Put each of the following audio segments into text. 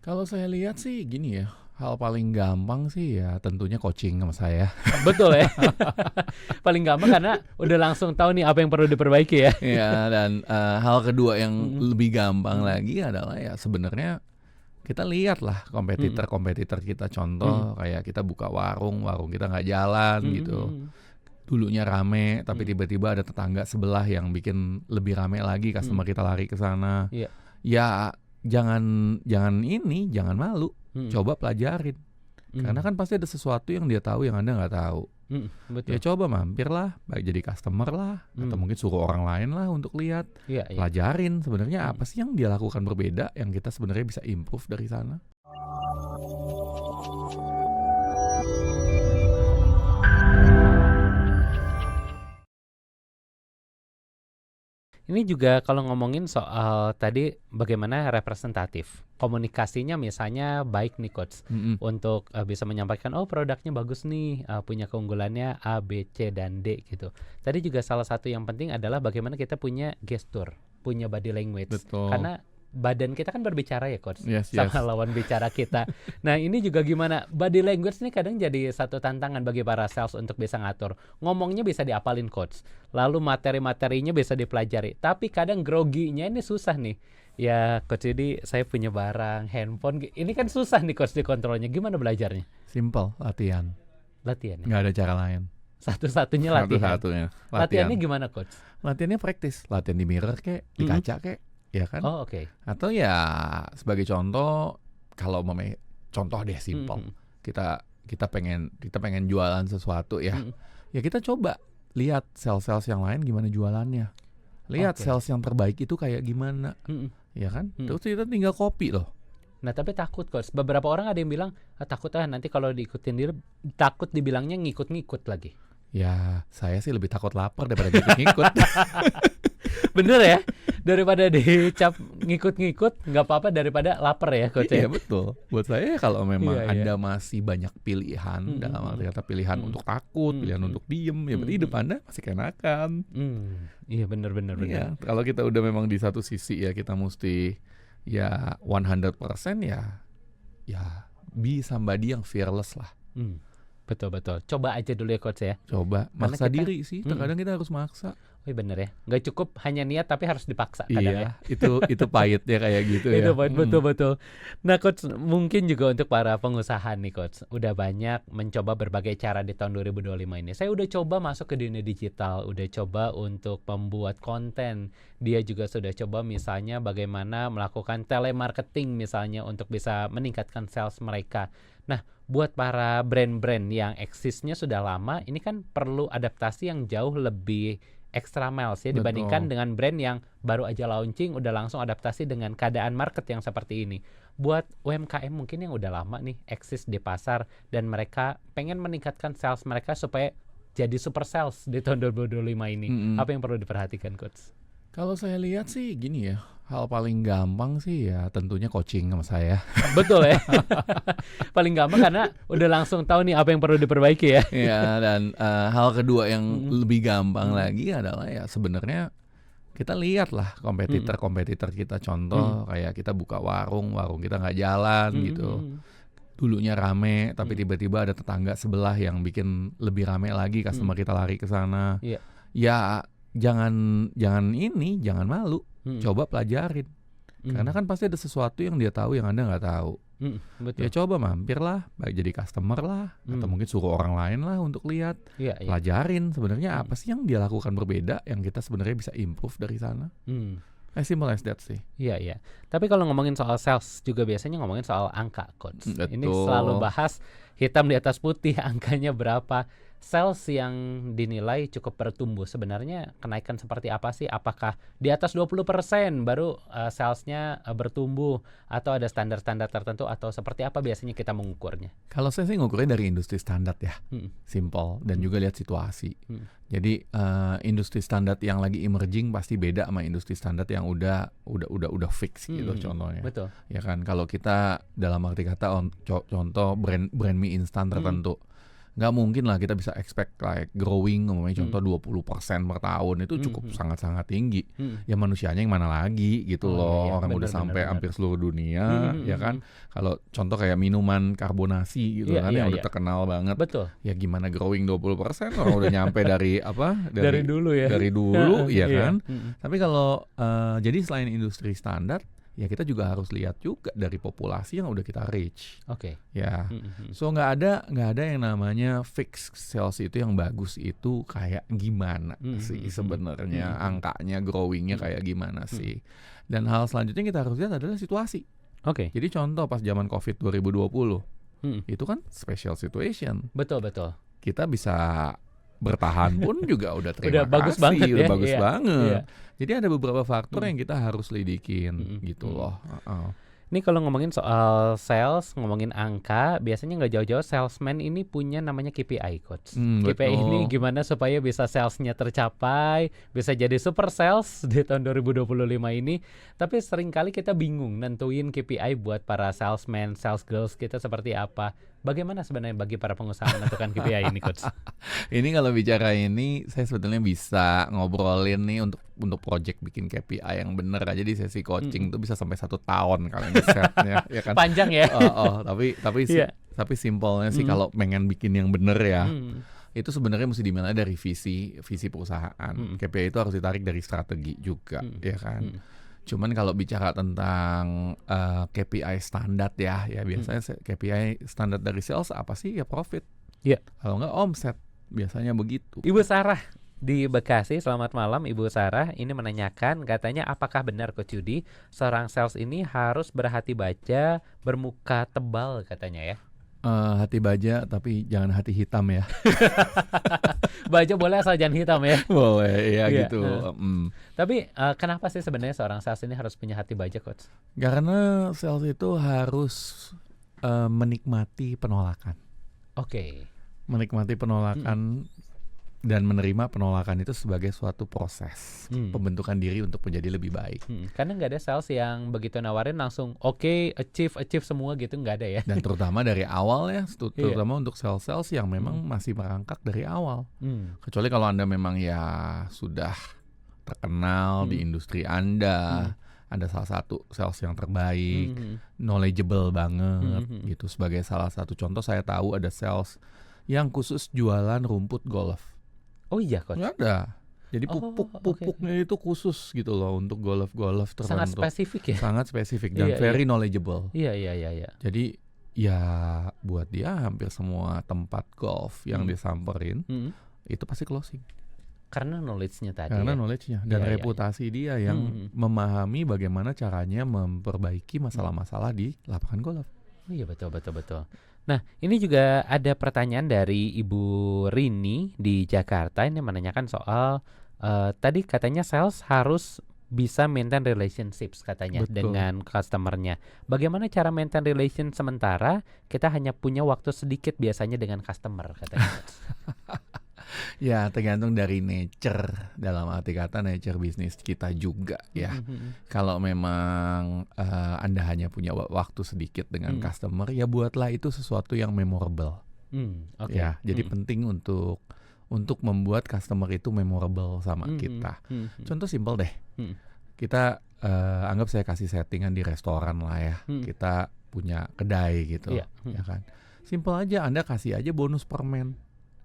Kalau saya lihat sih gini ya, hal paling gampang sih ya tentunya coaching sama saya. Betul ya. Paling gampang karena udah langsung tahu nih apa yang perlu diperbaiki ya. Ya, dan hal kedua yang Mm-mm. lebih gampang Mm-mm. lagi adalah ya sebenarnya kita lihat lah Mm-mm. kompetitor-kompetitor kita, Mm-mm. contoh kayak kita buka warung kita nggak jalan gitu. Mm-mm. Dulunya rame, tapi Mm-mm. tiba-tiba ada tetangga sebelah yang bikin lebih rame lagi, customer Mm-mm. kita lari ke sana. Iya. Ya jangan malu, Mm-mm. coba pelajarin. Karena Mm-mm. kan pasti ada sesuatu yang dia tahu yang Anda nggak tahu. Mm-mm. Ya Betul. coba mampir lah, baik jadi customer lah, atau mungkin suruh orang lain lah untuk lihat, Iya, iya. pelajarin sebenarnya Mm. apa sih yang dia lakukan berbeda, yang kita sebenarnya bisa improve dari sana. Ini juga kalau ngomongin soal tadi bagaimana representatif. Komunikasinya misalnya baik nih coach Mm-mm. untuk bisa menyampaikan produknya bagus nih, punya keunggulannya A, B, C dan D gitu. Tadi juga salah satu yang penting adalah bagaimana kita punya gestur, punya body language. Betul. Karena badan kita kan berbicara ya coach Yes. sama lawan bicara kita. Nah, ini juga gimana body language nih kadang jadi satu tantangan bagi para sales untuk bisa ngatur. Ngomongnya bisa diapalin coach. Lalu materi-materinya bisa dipelajari. Tapi kadang groginya ini susah nih. Ya coach, jadi saya punya barang, handphone. Ini kan susah nih coach dikontrolnya. Gimana belajarnya? Simple, latihan. Latihan ya? Nggak ada cara lain. Satu-satunya latihan. Satu-satunya. Latihannya gimana coach? Latihannya praktis. Latihan di mirror kek, di kaca kek, ya kan? Oh oke. Atau ya sebagai contoh, kalau contoh deh simple. Kita pengen jualan sesuatu ya. Ya kita coba lihat sales yang lain gimana jualannya. Lihat Oke. sales yang terbaik itu kayak gimana. Ya kan? Terus kita tinggal copy loh. Nah tapi takut coach, beberapa orang ada yang bilang takut nanti kalau diikutin dia, takut dibilangnya ngikut-ngikut lagi. Ya saya sih lebih takut lapar daripada ngikut-ngikut. Bener ya, daripada dicap ngikut-ngikut nggak apa-apa daripada lapar ya coach ya. Iya betul. Buat saya kalau memang Iya. Anda masih banyak pilihan, dalam arti kata pilihan untuk takut, pilihan untuk diem, ya berarti hidup Anda masih keenakan. Iya bener. Iya, kalau kita udah memang di satu sisi ya kita mesti ya 100% ya be somebody yang fearless lah. Betul. Coba aja dulu ya coach ya. Coba Karena maksa kita- diri sih, terkadang kita harus maksa. Oh iya bener ya, nggak cukup hanya niat tapi harus dipaksa kadang ya. Iya, itu pahitnya kayak gitu ya. Itu poin betul. Nah coach, mungkin juga untuk para pengusaha nih coach, udah banyak mencoba berbagai cara di tahun 2025 ini. Saya udah coba masuk ke dunia digital, udah coba untuk membuat konten. Dia juga sudah coba misalnya bagaimana melakukan telemarketing misalnya untuk bisa meningkatkan sales mereka. Nah, buat para brand-brand yang eksisnya sudah lama, ini kan perlu adaptasi yang jauh lebih extra miles ya dibandingkan dengan brand yang baru aja launching udah langsung adaptasi dengan keadaan market yang seperti ini. Buat UMKM mungkin yang udah lama nih eksis di pasar dan mereka pengen meningkatkan sales mereka supaya jadi super sales di tahun 2025 ini. Apa yang perlu diperhatikan coach? Kalau saya lihat sih gini ya, hal paling gampang sih ya tentunya coaching sama saya. Betul ya. Paling gampang karena udah langsung tahu nih apa yang perlu diperbaiki ya. Ya, dan hal kedua yang lebih gampang lagi adalah ya sebenarnya kita lihat lah kompetitor kita, contoh kayak kita buka warung kita nggak jalan gitu. Dulunya rame, tapi tiba-tiba ada tetangga sebelah yang bikin lebih rame lagi, customer kita lari ke sana. Iya. Ya jangan malu, coba pelajarin. Karena kan pasti ada sesuatu yang dia tahu yang Anda nggak tahu. Betul. Ya coba mampir lah, baik jadi customer lah, atau mungkin suruh orang lain lah untuk lihat, Iya. pelajarin sebenarnya apa sih yang dia lakukan berbeda, yang kita sebenarnya bisa improve dari sana. As simple as that sih. Iya. Tapi kalau ngomongin soal sales juga biasanya ngomongin soal angka coach. Betul. Ini selalu bahas hitam di atas putih angkanya berapa. Sales yang dinilai cukup bertumbuh sebenarnya kenaikan seperti apa sih? Apakah di atas 20% baru salesnya bertumbuh atau ada standar-standar tertentu atau seperti apa biasanya kita mengukurnya? Kalau saya sih ngukurnya dari industri standar ya, simple dan juga lihat situasi. Jadi industri standar yang lagi emerging pasti beda sama industri standar yang udah fix gitu contohnya. Betul. Ya kan, kalau kita dalam arti kata contoh brand mie instan tertentu. nggak mungkin lah kita bisa expect like growing, ngomongnya contoh 20% per tahun itu cukup sangat-sangat tinggi. Ya manusianya yang mana lagi gitu loh, iya. orang udah Bener, sampai bener. hampir seluruh dunia, ya kan. Kalau contoh kayak minuman karbonasi gitu Iya, kan iya, yang iya. udah terkenal banget. Betul. Ya gimana growing 20%, orang udah nyampe dari apa? Dari dulu ya. Dari dulu, ya Iya. kan. Tapi kalau jadi selain industri standar, ya kita juga harus lihat juga dari populasi yang udah kita reach. Oke. Ya, so nggak ada yang namanya fix sales itu yang bagus itu kayak gimana sih sebenarnya, angkanya growingnya kayak gimana sih. Dan hal selanjutnya kita harus lihat adalah situasi. Oke. Jadi contoh pas zaman COVID 2020 itu kan special situation. Betul. Kita bisa bertahan pun juga udah Udah terima bagus kasih, banget udah ya. bagus Iya. banget. Iya. Jadi ada beberapa faktor yang kita harus lidikin gitu loh. Ini kalau ngomongin soal sales, ngomongin angka, biasanya nggak jauh-jauh salesman ini punya namanya KPI, Coach. KPI ini Betul. gimana supaya bisa salesnya tercapai, bisa jadi super sales di tahun 2025 ini. Tapi seringkali kita bingung nentuin KPI buat para salesman, sales girls kita seperti apa. Bagaimana sebenarnya bagi para pengusaha menentukan KPI ini, Coach? Ini kalau bicara ini, saya sebetulnya bisa ngobrolin nih untuk project bikin KPI yang bener aja di sesi coaching tuh bisa sampai 1 tahun kalian setnya, ya kan? Panjang ya. Tapi tapi simpelnya sih kalau pengen bikin yang bener ya, itu sebenarnya mesti dimulai dari visi perusahaan. KPI itu harus ditarik dari strategi juga, ya kan? Cuman kalau bicara tentang KPI standar ya biasanya KPI standar dari sales apa sih? Ya profit. Iya. Kalau nggak omset, biasanya begitu. Ibu Sarah di Bekasi, selamat malam Ibu Sarah. Ini menanyakan, katanya apakah benar Coach Yudi, seorang sales ini harus berhati baja, bermuka tebal katanya ya? Hati baja tapi jangan hati hitam ya. Baja boleh asal jangan hitam ya. Boleh ya Iya, gitu. Tapi kenapa sih sebenarnya seorang sales ini harus punya hati baja, Coach? Karena sales itu harus menikmati penolakan. Oke. Menikmati penolakan dan menerima penolakan itu sebagai suatu proses pembentukan diri untuk menjadi lebih baik. Karena nggak ada sales yang begitu nawarin langsung oke, achieve semua gitu, nggak ada ya. Dan terutama dari awal ya, terutama untuk sales yang memang masih merangkak dari awal. Kecuali kalau Anda memang ya sudah terkenal di industri Anda salah satu sales yang terbaik, knowledgeable banget gitu. Sebagai salah satu contoh, saya tahu ada sales yang khusus jualan rumput golf. Oh iya, Coach. Nggak ada. Jadi pupuknya itu khusus gitu loh untuk golf tertentu. Sangat spesifik ya. Sangat spesifik dan very knowledgeable. Iya. Jadi ya buat dia hampir semua tempat golf yang disamperin itu pasti closing. Karena knowledge-nya tadi. Karena ya? knowledge-nya dan reputasi dia yang memahami bagaimana caranya memperbaiki masalah-masalah di lapangan golf. Oh iya, betul. Nah, ini juga ada pertanyaan dari Ibu Rini di Jakarta. Ini menanyakan soal tadi katanya sales harus bisa maintain relationships katanya. Betul. Dengan customernya. Bagaimana cara maintain relation sementara kita hanya punya waktu sedikit biasanya dengan customer katanya. Ya tergantung dari nature, dalam arti kata nature bisnis kita juga ya. Kalau memang Anda hanya punya waktu sedikit dengan customer, ya buatlah itu sesuatu yang memorable. Ya, jadi penting untuk membuat customer itu memorable sama kita. Contoh simpel deh, kita anggap saya kasih settingan di restoran lah ya. Kita punya kedai gitu, ya kan. Simpel aja, Anda kasih aja bonus permen.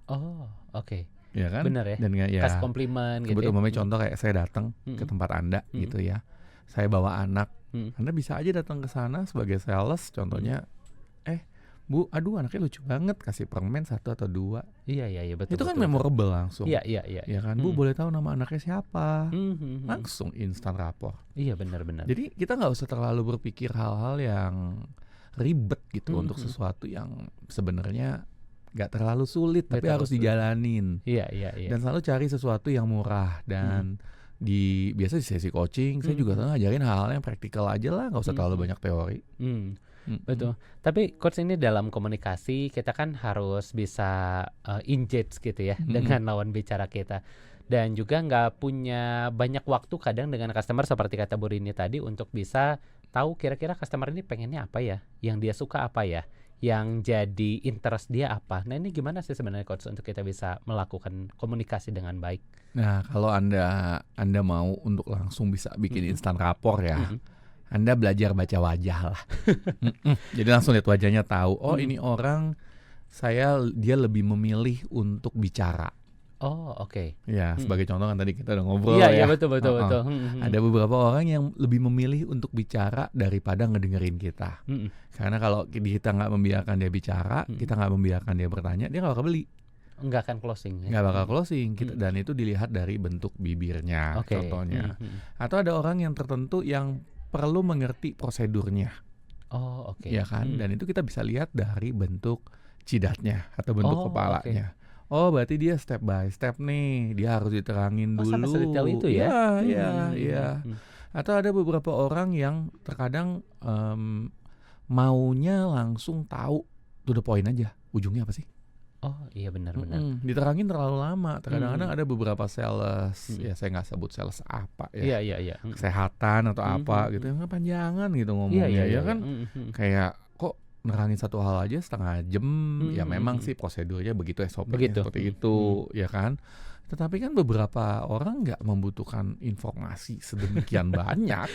Oh, oke. Ya kan? Benar ya. Dan ya, kasih komplimen gitu. Kebetulan contoh kayak saya datang ke tempat Anda gitu ya. Saya bawa anak. Anda bisa aja datang ke sana sebagai sales, contohnya Bu, aduh anaknya lucu banget, kasih permen 1 atau 2. Iya, betul. Itu kan memorable langsung. Iya. Ya kan, Bu boleh tahu nama anaknya siapa? Langsung instan rapor. Iya, benar. Jadi kita nggak usah terlalu berpikir hal-hal yang ribet gitu untuk sesuatu yang sebenarnya nggak terlalu sulit, tapi harus dijalanin. Iya. Dan selalu cari sesuatu yang murah dan biasa di sesi coaching saya juga ngajarin hal-hal yang praktikal aja lah, nggak usah terlalu banyak teori. Betul. Tapi coach, ini dalam komunikasi kita kan harus bisa engage gitu ya dengan lawan bicara kita. Dan juga nggak punya banyak waktu kadang dengan customer seperti kata Bu Rini tadi untuk bisa tahu kira-kira customer ini pengennya apa ya, yang dia suka apa ya, yang jadi interest dia apa. Nah ini gimana sih sebenarnya Coach untuk kita bisa melakukan komunikasi dengan baik? Nah, kalau Anda mau untuk langsung bisa bikin instan rapor ya, Mhm. Anda belajar baca wajah lah. Jadi langsung lihat wajahnya tahu, oh ini orang dia lebih memilih untuk bicara. Oh oke. Ya, sebagai contoh kan tadi kita udah ngobrol Iya ya. iya betul betul Heeh. betul. Ada beberapa orang yang lebih memilih untuk bicara daripada ngedengerin kita. Mhm. Karena kalau kita nggak membiarkan dia bicara, kita nggak membiarkan dia bertanya, dia nggak bakal beli, Nggak akan closing ya? nggak bakal closing. Dan itu dilihat dari bentuk bibirnya, Oke. contohnya. Atau ada orang yang tertentu yang perlu mengerti prosedurnya, Oh oke. ya kan? Dan itu kita bisa lihat dari bentuk jidatnya atau bentuk Oh, kepalanya. Oh, berarti dia step by step nih, dia harus diterangin Oh dulu. sampai sedetail itu ya? Iya. Atau ada beberapa orang yang terkadang maunya langsung tahu to the point aja, ujungnya apa sih? Oh iya benar-benar. Diterangin terlalu lama. Terkadang ada beberapa sales, ya saya nggak sebut sales apa ya, Iya. kesehatan atau apa gitu, yang kepanjangan gitu ngomongnya, ya kan? Kayak kok nerangin satu hal aja setengah jam, ya memang sih prosedurnya begitu, SOP-nya Begitu. seperti itu, ya kan? Tetapi kan beberapa orang nggak membutuhkan informasi sedemikian banyak.